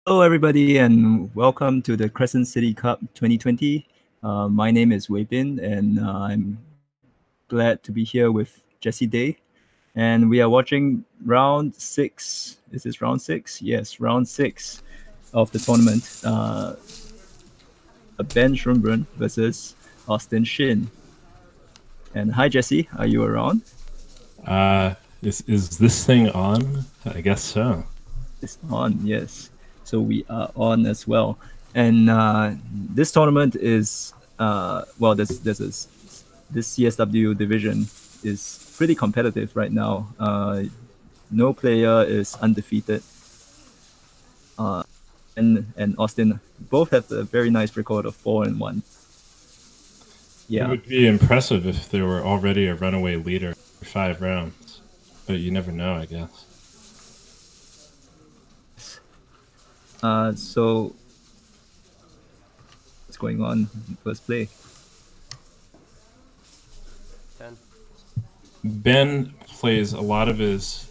Hello, everybody, and welcome to the Crescent City Cup 2020. My name is Wei Bin, and I'm glad to be here with Jesse Day. And we are watching round 6. Is this round 6? Yes, round 6 of the tournament. Ben SCHOENBRUN versus Austin SHIN. And hi, Jesse. Are you around? Is this thing on? I guess so. It's on, yes. So we are on as well. And this tournament is well, this CSW division is pretty competitive right now. No player is undefeated. And Austin both have a very nice record of 4-1. It Yeah. would be impressive if there were already a runaway leader for 5 rounds, but you never know, I guess. So what's going on in first play? Ben plays a lot of his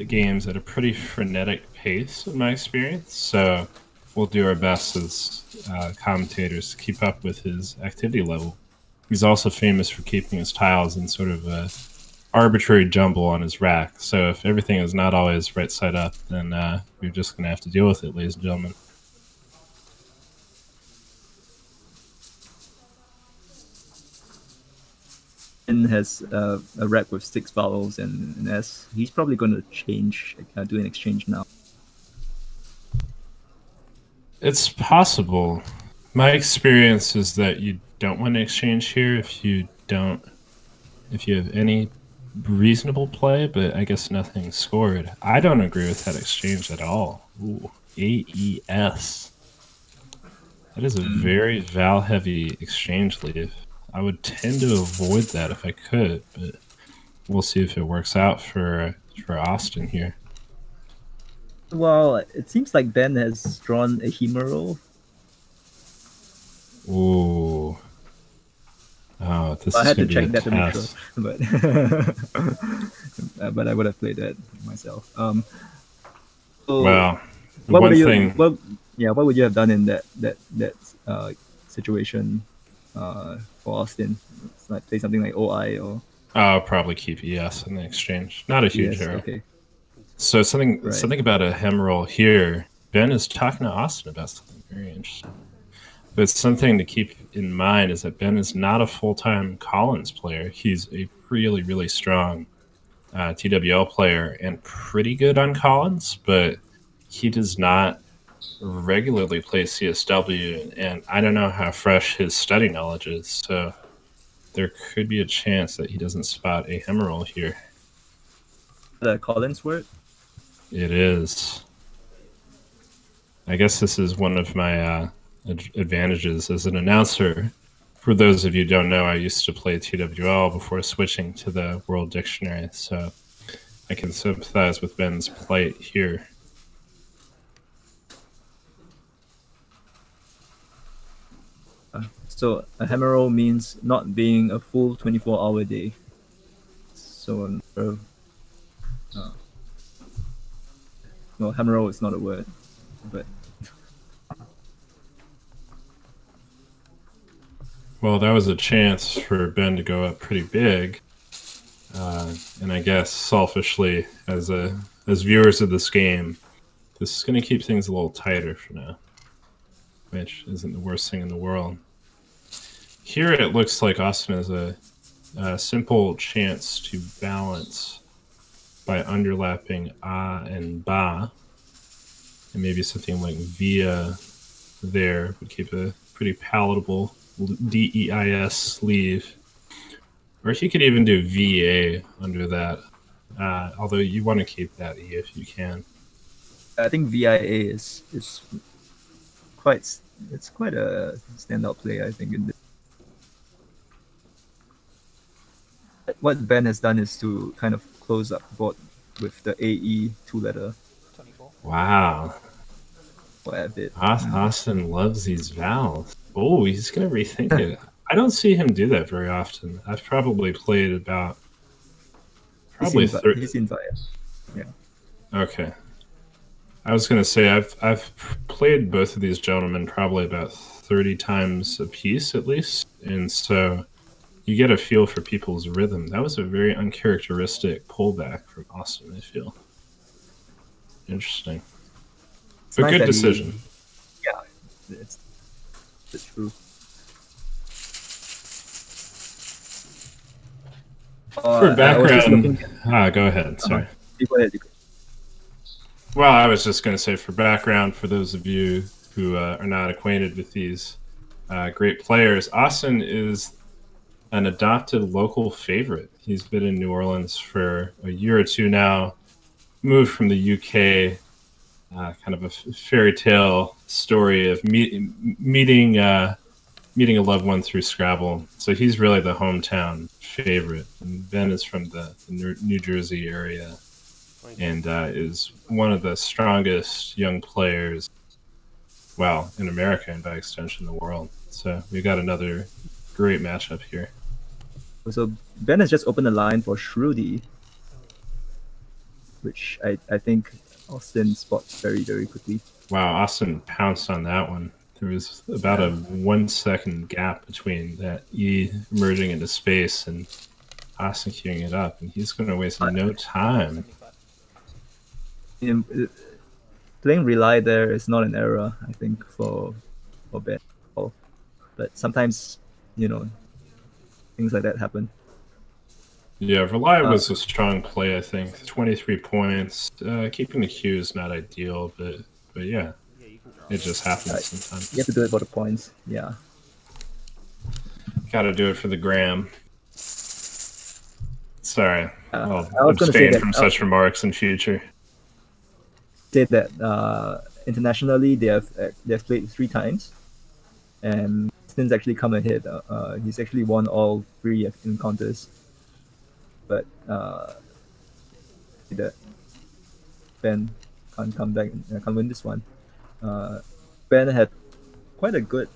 games at a pretty frenetic pace, in my experience. So we'll do our best as commentators to keep up with his activity level. He's also famous for keeping his tiles in sort of a arbitrary jumble on his rack. So if everything is not always right side up, then we're just going to have to deal with it, ladies and gentlemen. And has a rack with 6 vowels and an S. He's probably going to change, do an exchange now. It's possible. My experience is that you don't want to exchange here if you have any reasonable play, but I guess nothing scored. I don't agree with that exchange at all. Ooh, AES. That is a very Val-heavy exchange leave. I would tend to avoid that if I could, but we'll see if it works out for Austin here. Well, it seems like Ben has drawn a Hemero. Ooh. Oh, this I is had to going to check be a that to make test. sure, but I would have played that myself. Well, what one would you, thing. what would you have done in that situation for Austin? It's like play something like OI or. I'll probably keep ES in the exchange. Not a huge error. Okay. So something about a hem roll here. Ben is talking to Austin about something very interesting. But something to keep in mind is that Ben is not a full-time Collins player. He's a really, really strong TWL player and pretty good on Collins, but he does not regularly play CSW, and I don't know how fresh his study knowledge is, so there could be a chance that he doesn't spot a hem roll here. The Collins word? It is. I guess this is one of my advantages as an announcer. For those of you who don't know, I used to play TWL before switching to the World Dictionary, so I can sympathize with Ben's plight here. So a hemero means not being a full 24-hour day. So well, hemero is not a word, but well, that was a chance for Ben to go up pretty big, and I guess selfishly, as viewers of this game, this is going to keep things a little tighter for now, which isn't the worst thing in the world. Here it looks like Austin has a simple chance to balance by underlapping A and Ba, and maybe something like Via there would keep a pretty palatable DEIS sleeve. Or he could even do VA under that, although you want to keep that E if you can. I think VIA is quite a standout play, I think. What Ben has done is to kind of close up board with the AE 2-letter. 24. Wow. Bit. Austin loves these vowels. Oh, he's going to rethink it. I don't see him do that very often. I've probably played about... He's in VIA. Yeah. Okay. I was going to say I've played both of these gentlemen probably about 30 times a piece at least, and so you get a feel for people's rhythm. That was a very uncharacteristic pullback from Austin, I feel. Interesting. It's But nice good that decision. Yeah, it's true. For I was just background, looking. go ahead. Sorry. You go ahead. Well, I was just going to say for background, for those of you who are not acquainted with these great players, Austin is an adopted local favorite. He's been in New Orleans for a year or two now, moved from the UK, kind of a fairy tale story of meeting a loved one through Scrabble. So he's really the hometown favorite. And Ben is from the New Jersey area and is one of the strongest young players, well, in America and by extension the world. So we got another great matchup here. So Ben has just opened the line for Shruti, which I think Austin spots very, very quickly. Wow, Austin pounced on that one. There was about a 1 second gap between that E emerging into space and Austin queuing it up, and he's going to waste no time. Playing Rely there is not an error, I think, for Ben. But sometimes, things like that happen. Yeah, Rely was a strong play, I think. 23 points. Keeping the queue is not ideal, but yeah, it just happens sometimes. You have to do it for the points, yeah. Got to do it for the gram. Sorry, I'll abstain from such remarks in future. Say that internationally they have played 3 times, and Austin's actually come ahead. He's actually won all 3 encounters, but that Ben can't come back and can't win this one. Ben had quite a good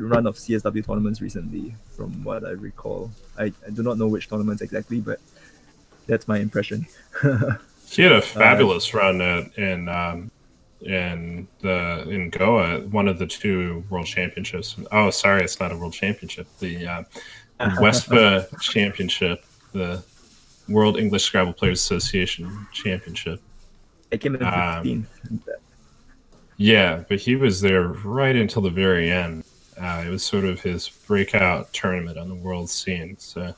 run of CSW tournaments recently, from what I recall. I do not know which tournaments exactly, but that's my impression. He had a fabulous run in Goa, one of the 2 world championships. Oh, sorry, it's not a world championship. The WESPA championship, the World English Scrabble Players Association championship. I came in 15th. Yeah, but he was there right until the very end. It was sort of his breakout tournament on the world scene. So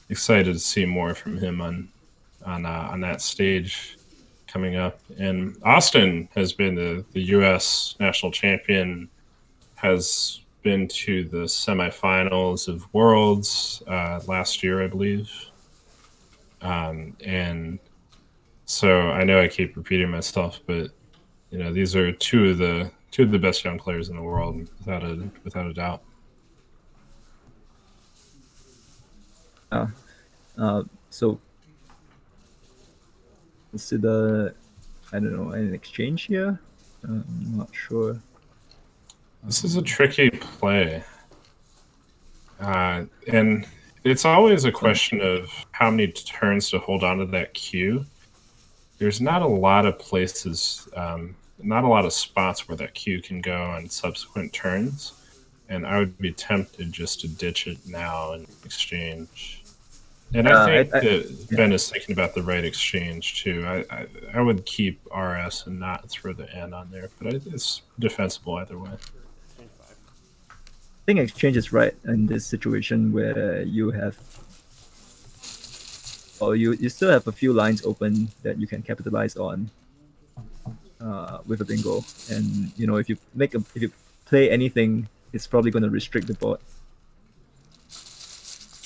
excited to see more from him on that stage coming up. And Austin has been the U.S. national champion, has been to the semifinals of Worlds last year, I believe. And so I know I keep repeating myself, but these are two of the best young players in the world, without a doubt. So is it I don't know, an exchange here? I'm not sure. This is a tricky play, and it's always a question of how many turns to hold on to that queue. There's not a lot of places, not a lot of spots where that queue can go on subsequent turns, and I would be tempted just to ditch it now and exchange. And I think that Ben is thinking about the right exchange too. I would keep RS and not throw the N on there, but it's defensible either way. I think exchange is right in this situation where you have, or you still have a few lines open that you can capitalize on with a bingo, and if you play anything, it's probably going to restrict the board.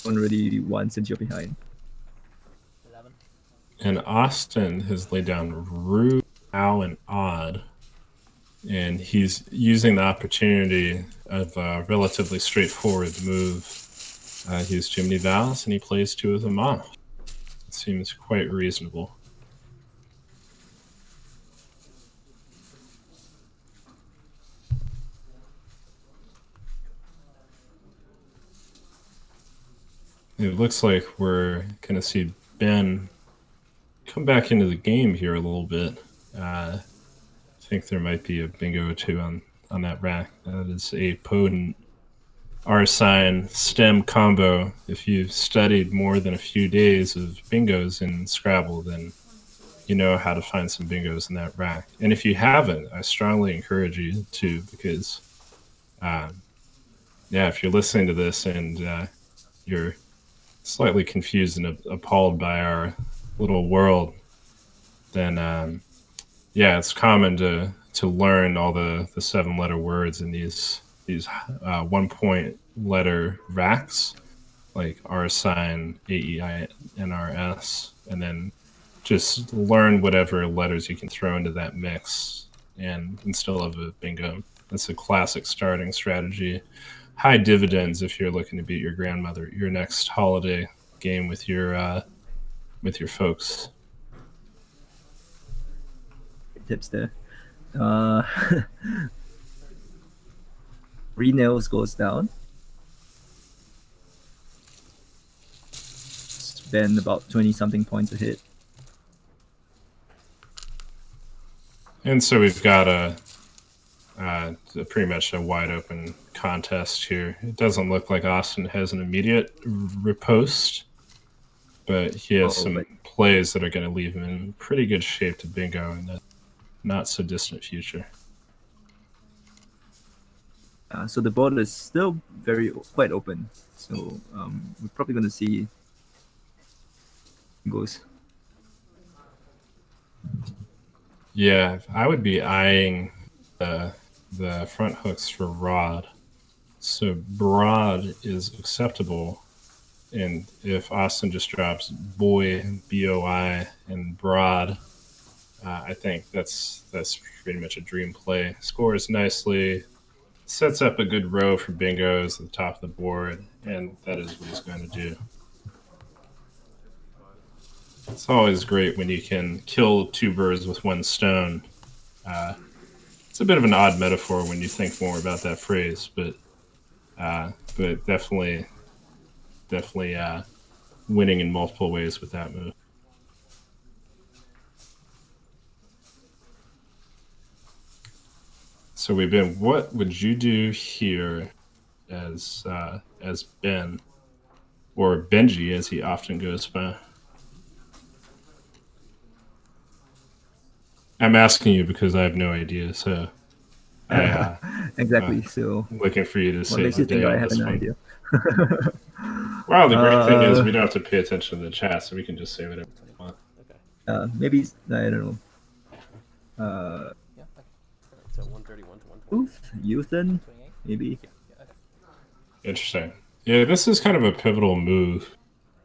Don't really want since you're behind. 11. And Austin has laid down Root, Ow, and Odd, and he's using the opportunity of a relatively straightforward move. He used Jiminy Vals, and he plays 2 of them off. It seems quite reasonable. It looks like we're going to see Ben come back into the game here a little bit. I think there might be a bingo or two on that rack. That is a potent R sign stem combo. If you've studied more than a few days of bingos in Scrabble, then you know how to find some bingos in that rack. And if you haven't, I strongly encourage you to, because yeah, if you're listening to this and you're slightly confused and appalled by our little world, then yeah, it's common to learn all the 7-letter words in these 1-point letter racks, like R sign, AEINRS, and then just learn whatever letters you can throw into that mix and still have a bingo. That's a classic starting strategy. High dividends if you're looking to beat your grandmother your next holiday game with your folks. Tips there. Renails goes down. Spend about 20-something points ahead. And so we've got pretty much a wide open contest here. It doesn't look like Austin has an immediate riposte, but he has some plays that are going to leave him in pretty good shape to bingo in the not so distant future. So the board is still quite open. So we're probably going to see goes. Yeah, I would be eyeing the front hooks for Rod. So Broad is acceptable, and if Austin just drops Boy, B-O-I, and Broad, I think that's pretty much a dream play. Scores nicely, sets up a good row for bingos at the top of the board, and that is what he's going to do. It's always great when you can kill 2 birds with 1 stone. It's a bit of an odd metaphor when you think more about that phrase, but definitely winning in multiple ways with that move. So we've been. What would you do here, as Ben, or Benji, as he often goes by? I'm asking you because I have no idea. So, exactly. So, looking for you to say. What makes you think I have an idea? Well, the great thing is we don't have to pay attention to the chat, so we can just say whatever we want. Maybe I don't know. Yeah. So 131 to 120. Oof, Euthan, maybe. Interesting. Yeah, this is kind of a pivotal move.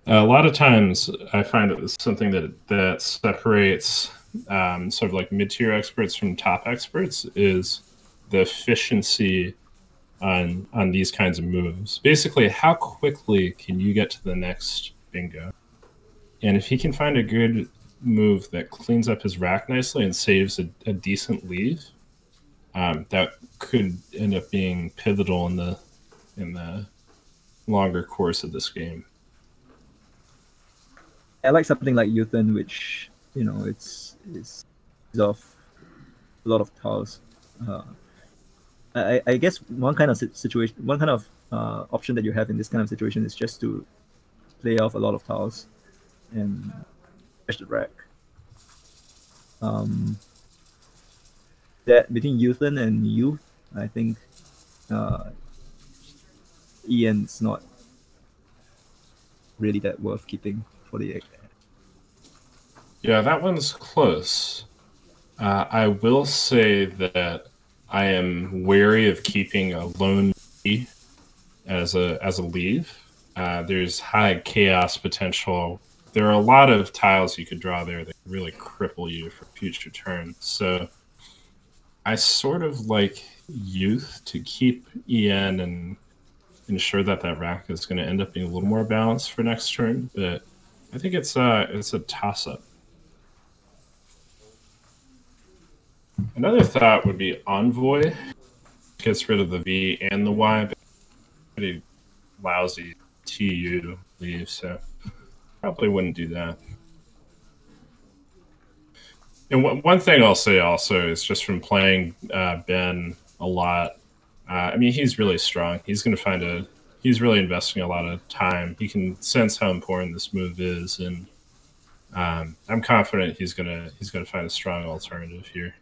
A lot of times, I find it's something that separates sort of like mid-tier experts from top experts is the efficiency on these kinds of moves. Basically, how quickly can you get to the next bingo? And if he can find a good move that cleans up his rack nicely and saves a decent leave, that could end up being pivotal in the longer course of this game. I like something like Euthan, which it's off a lot of tiles. I guess one kind of situation, one kind of option that you have in this kind of situation is just to play off a lot of tiles and crash the rack. That between Euthan and you, I think Ian's not really that worth keeping for the egg. Yeah, that one's close. I will say that I am wary of keeping a lone B as a leave. There's high chaos potential. There are a lot of tiles you could draw there that really cripple you for future turns. So I sort of like youth to keep EN and ensure that rack is going to end up being a little more balanced for next turn. But I think it's a toss-up. Another thought would be Envoy. Gets rid of the V and the Y, but pretty lousy TU leave, so probably wouldn't do that. And one thing I'll say also is just from playing Ben a lot. I mean, he's really strong. He's going to find he's really investing a lot of time. He can sense how important this move is, and I'm confident he's gonna find a strong alternative here.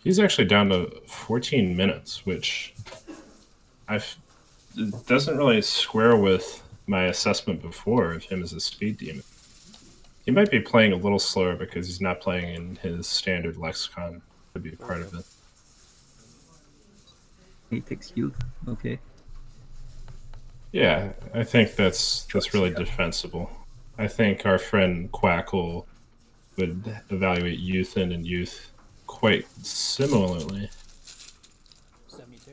He's actually down to 14 minutes, which doesn't really square with my assessment before of him as a speed demon. He might be playing a little slower because he's not playing in his standard lexicon. Could be part of it. He takes youth. Okay. Yeah, I think that's really defensible. I think our friend Quackle would evaluate youth and youth quite similarly. 72.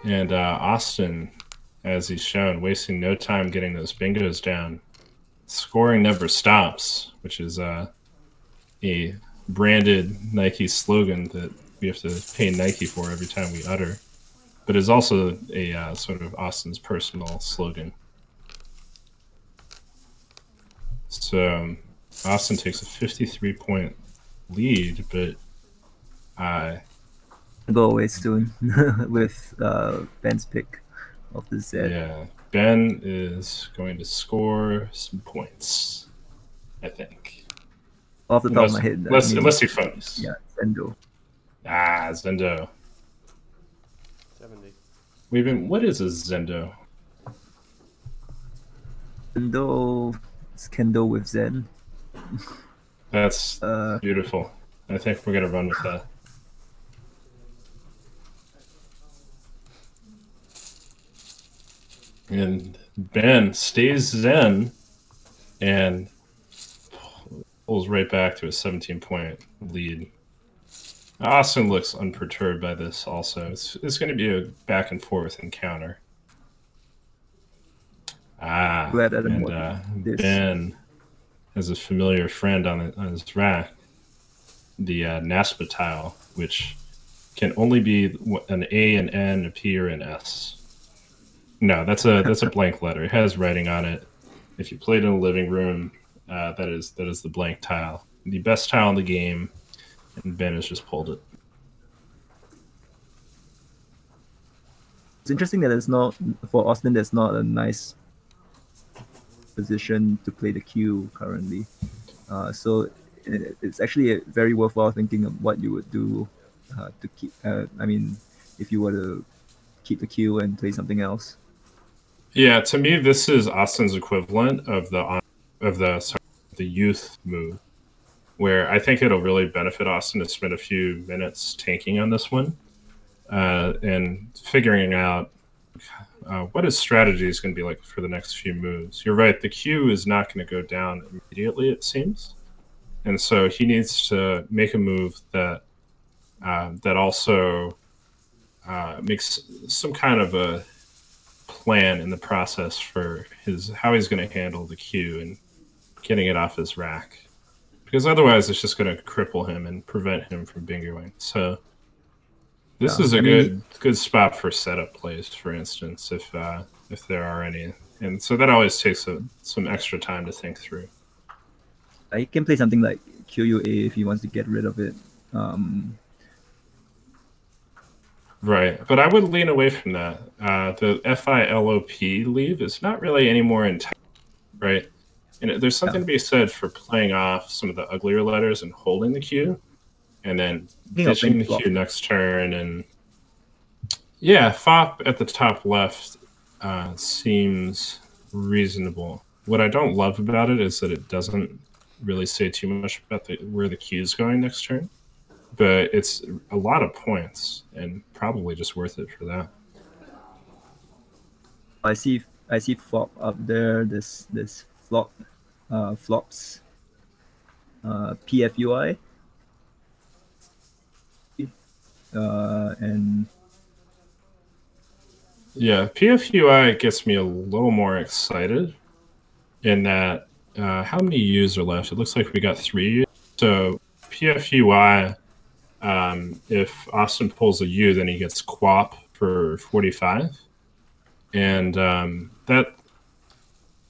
And Austin, as he's shown, wasting no time getting those bingos down. Scoring never stops, which is a branded Nike slogan that we have to pay Nike for every time we utter, but is also a sort of Austin's personal slogan. So Austin takes a 53-point lead, but go away soon with Ben's pick of the Z. Yeah, Ben is going to score some points, I think. Off the top of my head. Unless he phones. Yeah, Zendo. Ah, Zendo. 70. What is a Zendo? Zendo is Kendo with Zen. That's beautiful. I think we're going to run with that. And Ben stays Zen and pulls right back to a 17-point lead. Austin looks unperturbed by this also. It's going to be a back and forth encounter. Ben has a familiar friend on his rack, the NASPA tile, which can only be an A, an N, a P, or an S. No, that's a blank letter. It has writing on it. If you played in a living room, that is the blank tile. The best tile in the game, and Ben has just pulled it. It's interesting that it's not, for Austin, there's not a nice position to play the Q currently. So it's actually very worthwhile thinking of what you would do to keep, I mean, if you were to keep the Q and play something else. Yeah, to me, this is Austin's equivalent of the youth move, where I think it'll really benefit Austin to spend a few minutes tanking on this one and figuring out what his strategy is going to be like for the next few moves. You're right, the Q is not going to go down immediately, it seems. And so he needs to make a move that also makes some kind of a plan in the process for how he's going to handle the Q and getting it off his rack, because otherwise it's just going to cripple him and prevent him from bingoing. So this is a good spot for setup plays, for instance, if there are any, and so that always takes some extra time to think through. He can play something like QUA if he wants to get rid of it. Right, but I would lean away from that. The FILOP leave is not really any more intense, right? And there's something to be said for playing off some of the uglier letters and holding the Q, and then ditching the Q next turn. And yeah, FOP at the top left seems reasonable. What I don't love about it is that it doesn't really say too much about where the Q is going next turn. But it's a lot of points and probably just worth it for that. I see flop up there. This flop flops. PFUI. And yeah, PFUI gets me a little more excited in that how many U's are left? It looks like we got 3 U's. So PFUI. If Austin pulls a U, then he gets QWOP for 45. And that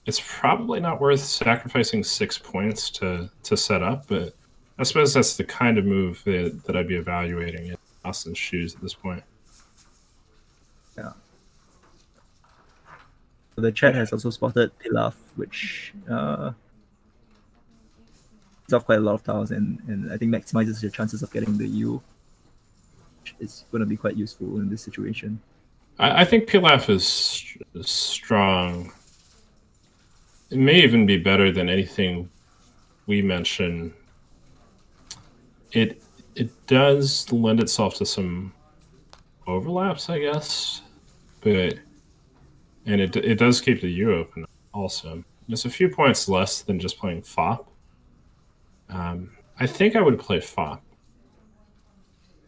it's probably not worth sacrificing 6 points to set up, but I suppose that's the kind of move that I'd be evaluating in Austin's shoes at this point. Yeah. The chat has also spotted Pilaf, which is off quite a lot of tiles, and I think maximizes your chances of getting the U, which is going to be quite useful in this situation. I think Pilaf is strong. It may even be better than anything we mentioned. It does lend itself to some overlaps, I guess, and it does keep the U open also. It's a few points less than just playing FOP. I think I would play FOP.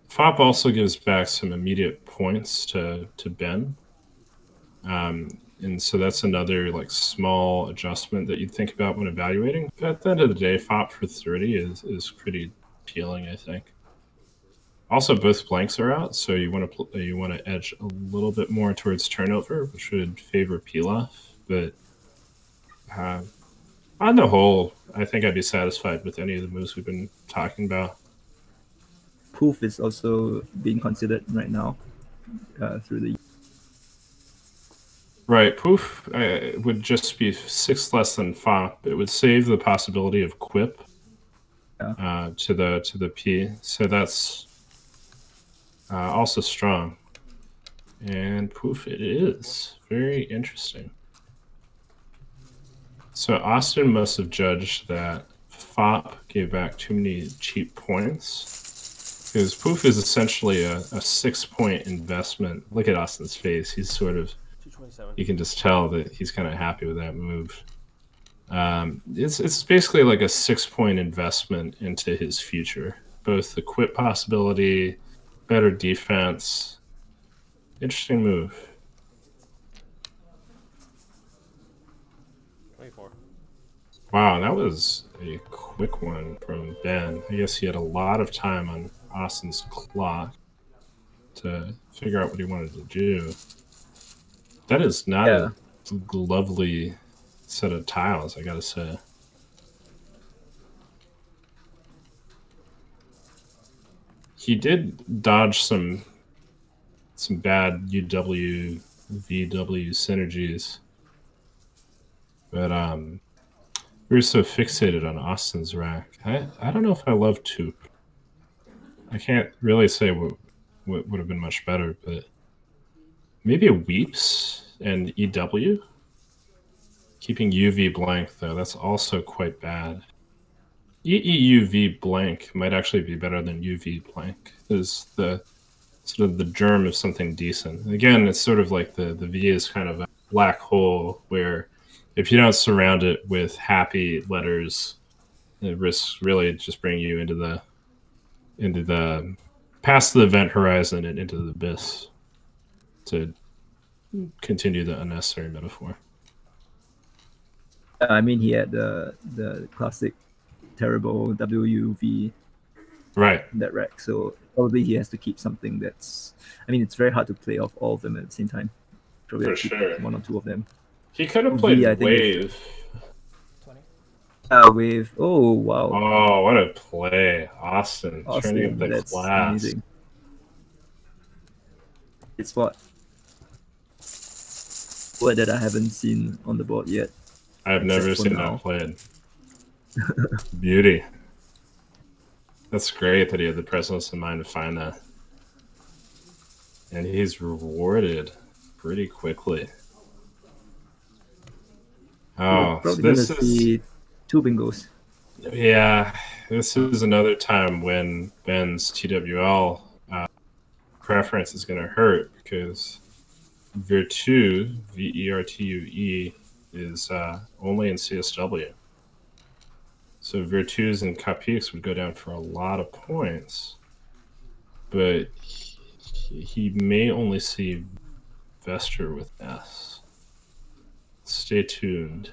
FOP also gives back some immediate points to Ben. And so that's another like small adjustment that you'd think about when evaluating. But at the end of the day, FOP for 30 is pretty appealing, I think. Also, both blanks are out, so you want to edge a little bit more towards turnover, which would favor Pilaf. But on the whole, I think I'd be satisfied with any of the moves we've been talking about. Poof is also being considered right now through the. Right, Poof would just be 6 less than FOP. It would save the possibility of Quip to the P. So that's also strong. And Poof it is. Very interesting. So Austin must have judged that FOP gave back too many cheap points. Because Poof is essentially a 6-point investment. Look at Austin's face. He's sort of... You can just tell that he's kind of happy with that move. It's basically like a 6-point investment into his future. Both the quit possibility, better defense. Interesting move. 24. Wow, that was a quick one from Ben. I guess he had a lot of time on Austin's clock to figure out what he wanted to do. That is not a lovely set of tiles, I gotta say. He did dodge some bad UW VW synergies, but we were so fixated on Austin's rack. I don't know if I love Toop. I can't really say what would have been much better, but maybe a Weeps and EW? Keeping UV blank, though, that's also quite bad. EEUV blank might actually be better than UV blank. Is the sort of the germ of something decent. Again, it's sort of like the V is kind of a black hole where if you don't surround it with happy letters, it risks really just bringing you into the past the event horizon and into the abyss, to continue the unnecessary metaphor. I mean, he had the classic terrible WUV that rack, so probably he has to keep something that's... I mean, it's very hard to play off all of them at the same time. Probably For sure. One or two of them. He could have played Wave. 20. Wave. Oh, wow. Oh, what a play. Austin turning up the that's class. Amazing. It's what that I haven't seen on the board yet. I've never seen that played. Beauty. That's great that he had the presence of mind to find that. And he's rewarded pretty quickly. Oh, so this is 2 bingos. Yeah, this is another time when Ben's TWL preference is going to hurt, because Virtue, VERTUE, is only in CSW. So Virtues and Capiques would go down for a lot of points, but he may only see Vester with S. Stay tuned.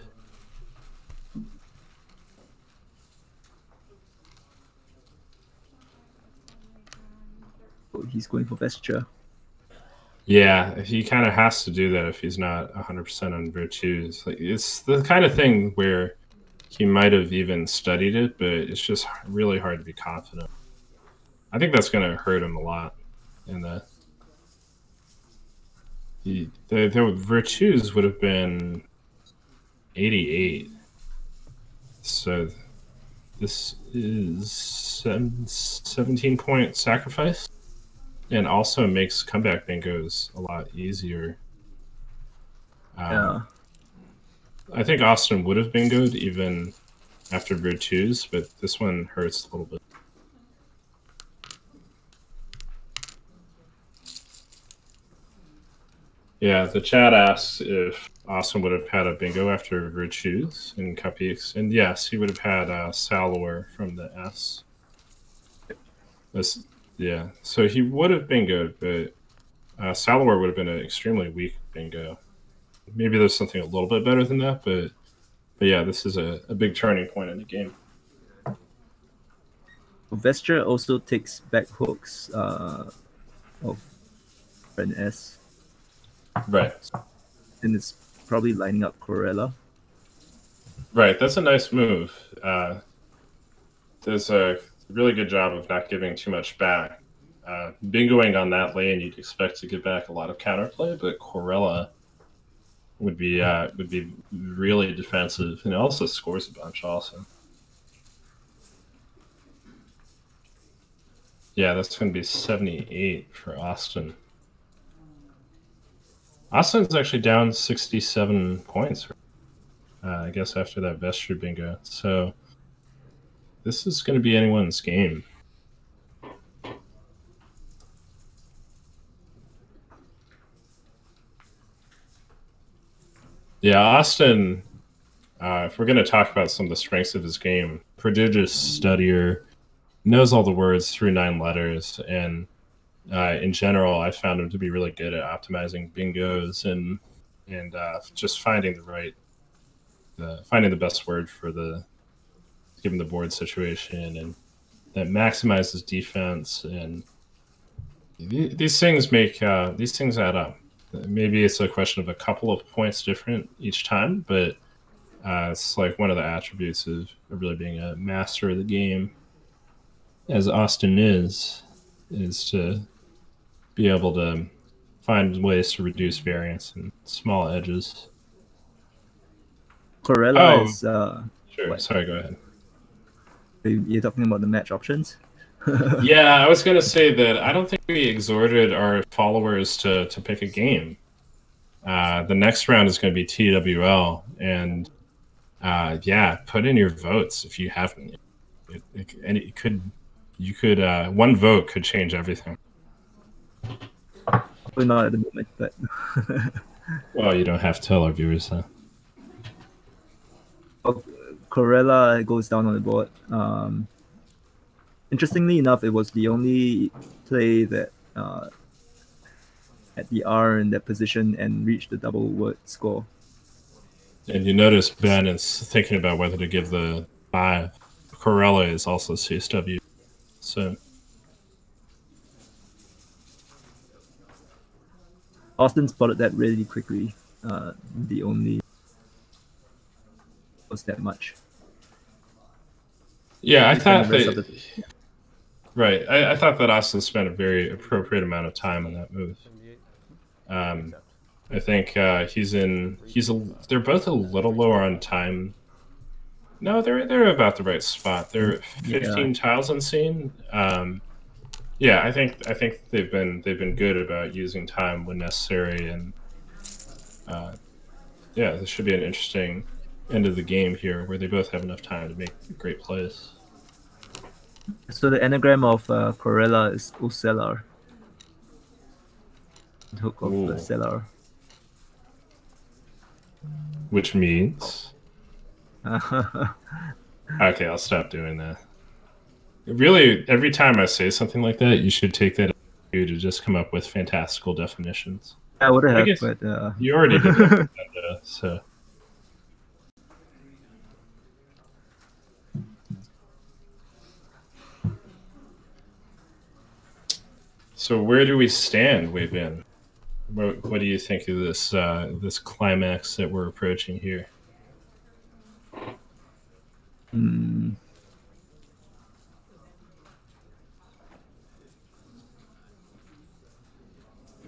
Oh, he's going for Vesture. Yeah, he kind of has to do that if he's not 100% on virtues. Like, it's the kind of thing where he might have even studied it, but it's just really hard to be confident. I think that's going to hurt him a lot. In the virtues would have been 88. So this is 17-point sacrifice, and also makes comeback bingos a lot easier. Yeah. I think Austin would have bingoed even after virtues, but this one hurts a little bit. Yeah, the chat asks if Austin would have had a bingo after virtues in Cupcakes, and yes, he would have had Salor from the S. Yeah, so he would have bingoed, but Salor would have been an extremely weak bingo. Maybe there's something a little bit better than that, but yeah, this is a big turning point in the game. Vesture also takes back hooks of an S. Right. And it's probably lining up Corella. Right, that's a nice move. There's a really good job of not giving too much back. Bingoing on that lane, you'd expect to get back a lot of counterplay, but Corella would be really defensive, and it also scores a bunch. Also, yeah, that's going to be 78 for Austin. Austin's actually down 67 points, I guess, after that Vesture bingo. So this is going to be anyone's game. Yeah, Austin, if we're going to talk about some of the strengths of his game, prodigious studier, knows all the words through 9 letters, and in general, I found him to be really good at optimizing bingos and just finding finding the best word for given the board situation, and that maximizes defense. And these things add up. Maybe it's a question of a couple of points different each time, but it's like one of the attributes of really being a master of the game, as Austin is to be able to find ways to reduce variance and small edges. Corella is... Sure. what? Sorry, go ahead. You're talking about the match options? Yeah, I was going to say that I don't think we exhorted our followers to pick a game. The next round is going to be TWL, and yeah, put in your votes if you haven't. One vote could change everything. Probably not at the moment, but... Well, you don't have to tell our viewers that. Corella goes down on the board. Interestingly enough, it was the only play that had the R in that position and reached the double word score. And you notice Ben is thinking about whether to give the 5. Corella is also CSW. So Austin spotted that really quickly. The only was that much. Yeah, I thought that. Right, I thought that Austin spent a very appropriate amount of time on that move. I think they're both a little lower on time. No, they're about the right spot. They're 15 tiles on scene. Yeah, I think they've been good about using time when necessary, and yeah, this should be an interesting end of the game here, where they both have enough time to make great plays. So the anagram of Corella is Ocellar. Hook of the cellar. Which means... Okay, I'll stop doing that. Really, every time I say something like that, you should take that to just come up with fantastical definitions. I would have, but... You already did that, so... So where do we stand, Wei Bin? What do you think of this this climax that we're approaching here? Hmm.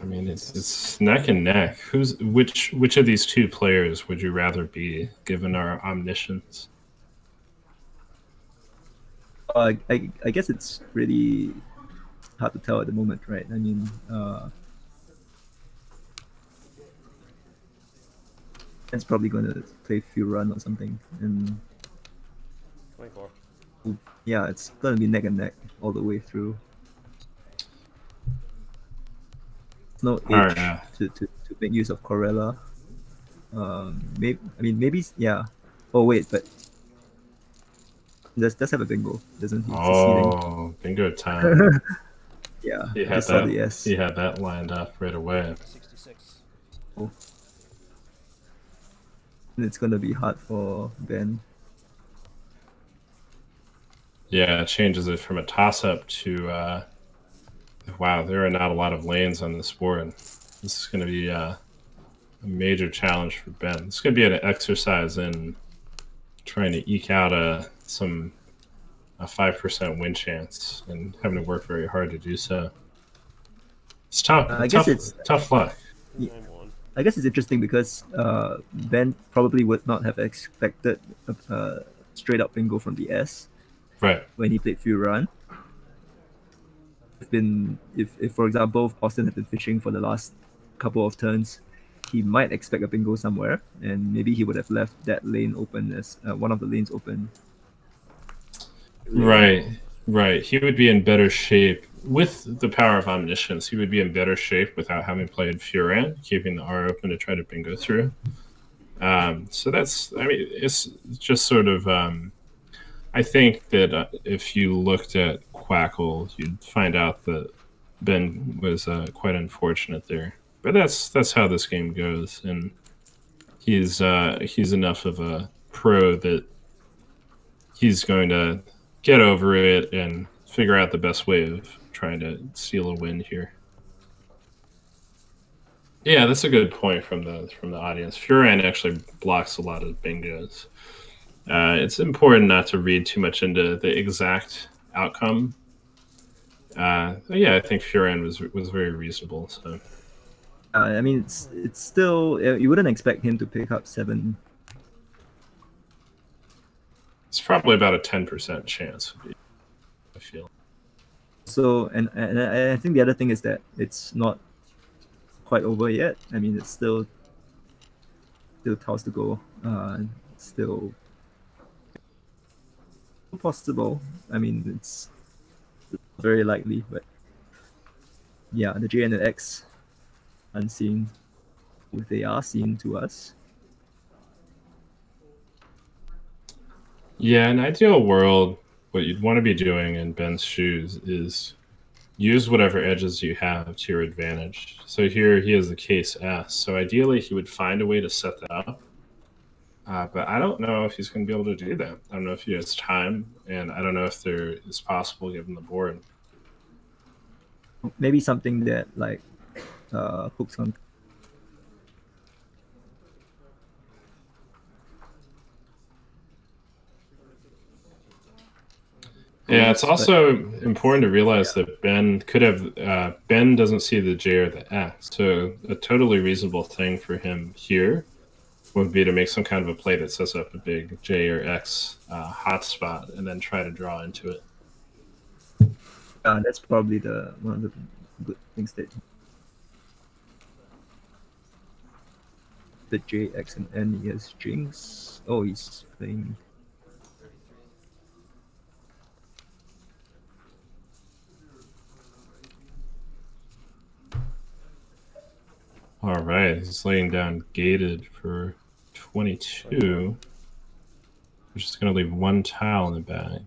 I mean, it's neck and neck. Which of these two players would you rather be, given our omniscience? I guess it's really hard to tell at the moment, right? I mean, it's probably going to play few run or something, and 24. yeah, it's going to be neck and neck all the way through. No All age right. to make use of Corella. Maybe yeah. Oh wait, but does have a bingo, doesn't he? Oh, bingo time! Yeah, He I had just saw that. the S. He had that lined up right away. 66. Oh. And it's gonna be hard for Ben. Yeah, it changes it from a toss-up to wow. There are not a lot of lanes on this board. This is going to be a major challenge for Ben. It's going to be an exercise in trying to eke out a 5% win chance and having to work very hard to do so. It's tough. I guess it's tough luck. 91. I guess it's interesting because Ben probably would not have expected a straight up bingo from the S Right. when he played few run. If for example Austin had been fishing for the last couple of turns, he might expect a bingo somewhere, and maybe he would have left that lane open as one of the lanes open. Right. He would be in better shape with the power of omniscience. He would be in better shape without having played Furan, keeping the R open to try to bingo through. So that's, I mean, it's just sort of. I think that if you looked at Quackle, you'd find out that Ben was quite unfortunate there. But that's how this game goes, and he's enough of a pro that he's going to get over it and figure out the best way of trying to steal a win here. Yeah, that's a good point from the audience. Furan actually blocks a lot of bingos. It's important not to read too much into the exact outcome. Yeah, I think Furan was very reasonable. So I mean, it's still you wouldn't expect him to pick up 7. it's probably about a 10% chance. I feel. So and I think the other thing is that it's not quite over yet. I mean, it's still toss to go. Still possible. I mean, it's very likely, but yeah, the J and the X unseen, if they are seen to us. Yeah, in an ideal world, what you'd want to be doing in Ben's shoes is use whatever edges you have to your advantage. So here he has the case S. So ideally, he would find a way to set that up. But I don't know if he's going to be able to do that. I don't know if he has time, and I don't know if there is possible given the board. Maybe something that like hooks on. Yeah, it's also important to realize that Ben could have Ben doesn't see the J or the X, so a totally reasonable thing for him here would be to make some kind of a play that sets up a big J or X hotspot and then try to draw into it. That's probably one of the good things that the J, X, and N is Jinx. Oh, he's playing. All right, he's laying down gated for 22, which is going to leave one tile in the bag.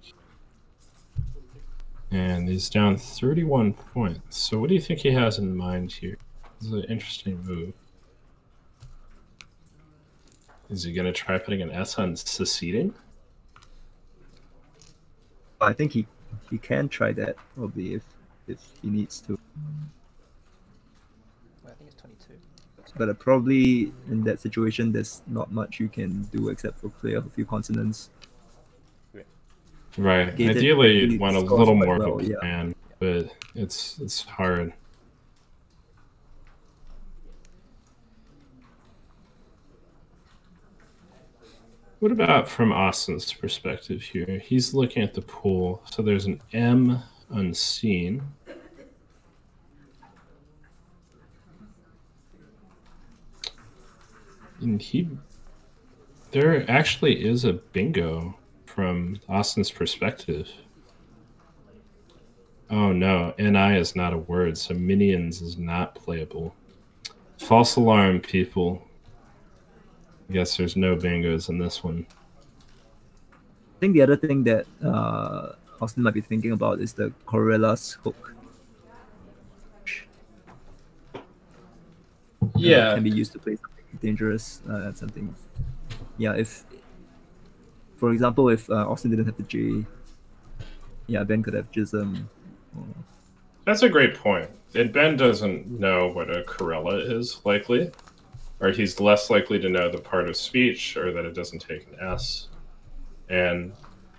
And he's down 31 points. So what do you think he has in mind here? This is an interesting move. Is he going to try putting an S on seceding? I think he can try that probably if he needs to. I think think it's 22. But probably in that situation, there's not much you can do except for play a few consonants. Right. Gated, Ideally, he you'd want a scores little quite more well, of a yeah. plan, but it's hard. What about from Austin's perspective here? He's looking at the pool, so there's an M unseen. And there actually is a bingo from Austin's perspective. Oh no, NI is not a word, so minions is not playable. False alarm, people. I guess there's no bingos in this one. I think the other thing that Austin might be thinking about is the Corella's hook. Yeah. Can be used to play something dangerous. Something. Yeah, if, for example, if Austin didn't have the J, yeah, Ben could have Jism. That's a great point. And Ben doesn't know what a Corella is, likely. Or he's less likely to know the part of speech, or that it doesn't take an S. And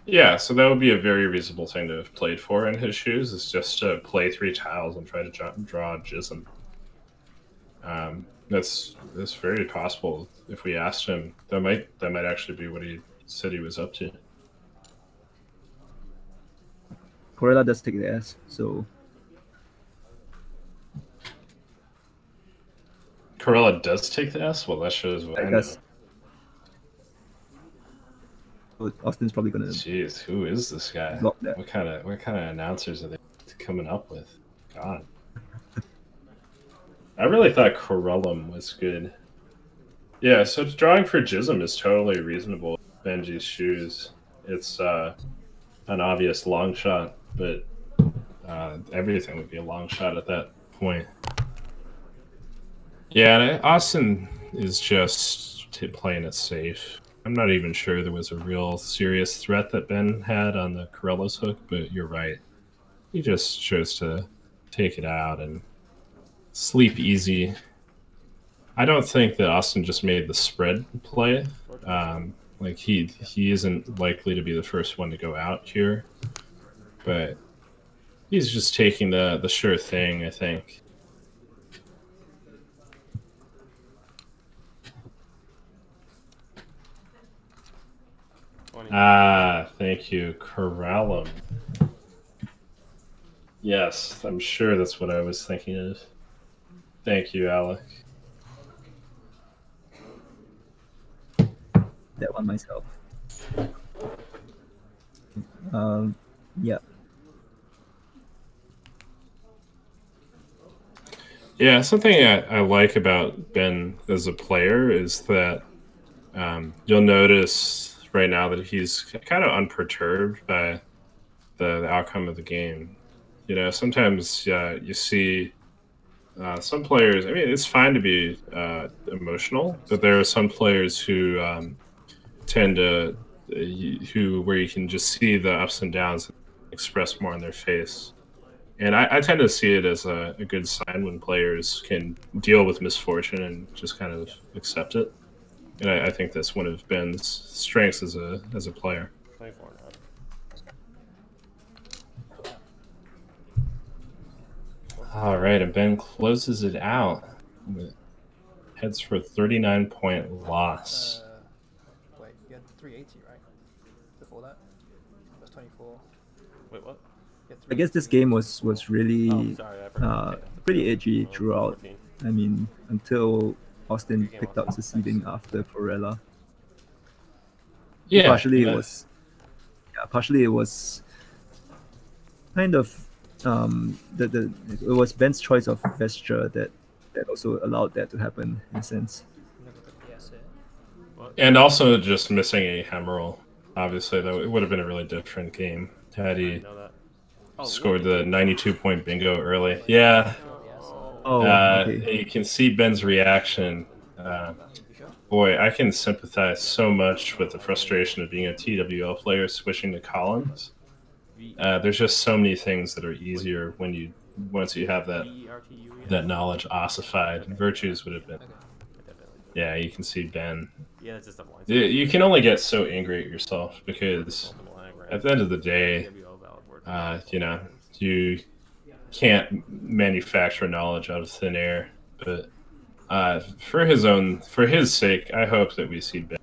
yeah, so that would be a very reasonable thing to have played for in his shoes, is just to play 3 tiles and try to draw a Jism. That's very possible. If we asked him, that might actually be what he said he was up to. Corella does take the S, so Corella does take the S? Well, that shows what I know. Austin's probably gonna. Jeez, who is this guy? Block that. What kind of announcers are they coming up with? God. I really thought Corellum was good. Yeah, so drawing for Jism is totally reasonable. Benji's shoes. It's an obvious long shot, but everything would be a long shot at that point. Yeah, Austin is just playing it safe. I'm not even sure there was a real serious threat that Ben had on the Corella's hook, but you're right. He just chose to take it out and sleep easy. I don't think that Austin just made the spread play. Like he isn't likely to be the first one to go out here, but he's just taking the sure thing, I think. Ah, thank you, Corellum. Yes, I'm sure that's what I was thinking of. Thank you, Alec. That one myself. Yeah. Yeah, something I like about Ben as a player is that you'll notice right now that he's kind of unperturbed by the outcome of the game. You know, sometimes you see some players, I mean, it's fine to be emotional, but there are some players who tend to, where you can just see the ups and downs expressed more on their face. And I tend to see it as a good sign when players can deal with misfortune and just kind of accept it. And I think that's one of Ben's strengths as a player. All right, and Ben closes it out. Heads for a 39-point loss. Wait, you had 380, right? Before that? That's 24. Wait, what? I guess this game was really pretty edgy throughout. I mean, until Austin picked up seceding after Corella. Yeah, partially it was kind of it was Ben's choice of vesture that also allowed that to happen in a sense. And also just missing a Hemeral. Obviously, though, it would have been a really different game had he scored the 92-point bingo early. Yeah. Okay. You can see Ben's reaction. Boy, I can sympathize so much with the frustration of being a TWL player switching to Collins. There's just so many things that are easier when you once you have that VERTUE. knowledge ossified. And virtues would have been. Okay. Definitely. Yeah, you can see Ben. Yeah, that's just a blind. You can only get so angry at yourself because at the end of the day, you know, you can't manufacture knowledge out of thin air. But for his sake, I hope that we see Ben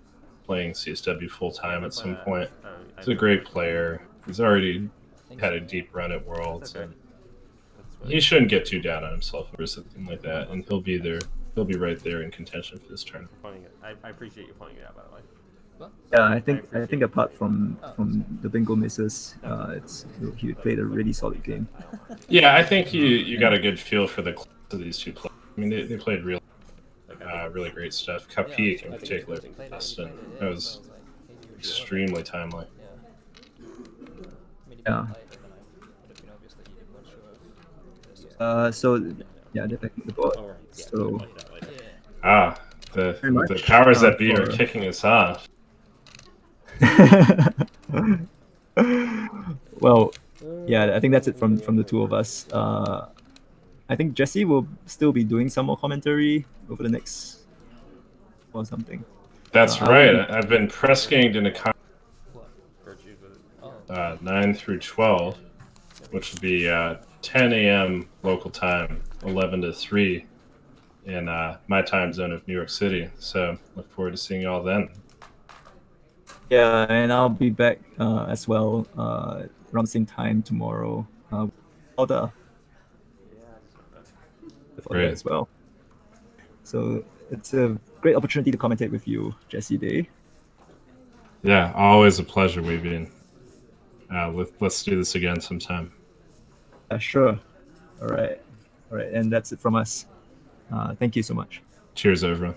playing CSW full time at some point. He's a great player. He's already had a deep run at Worlds, and he shouldn't get too down on himself over something like that. And he'll be there. He'll be right there in contention for this tournament. I appreciate you pointing it out, by the way. Well, Yeah, I think apart from the bingo misses, he played a really solid game. Yeah, I think you got a good feel for the class of these two players. I mean, they played really great stuff. Capique in particular, and it was extremely timely. Yeah. So yeah, they're back on the board. So The powers that be are kicking us off. Well, yeah, I think that's it from the two of us. I think Jesse will still be doing some more commentary over the next or something. That's right. I've been press ganged into 9 through 12, which would be 10 a.m. local time, 11 to 3 in my time zone of New York City. So look forward to seeing you all then. Yeah, and I'll be back as well around the same time tomorrow. Other Great. as well. So it's a great opportunity to commentate with you, Jesse Day. Yeah, always a pleasure, Weebian. Let's do this again sometime. Sure. All right, and that's it from us. Thank you so much. Cheers, everyone.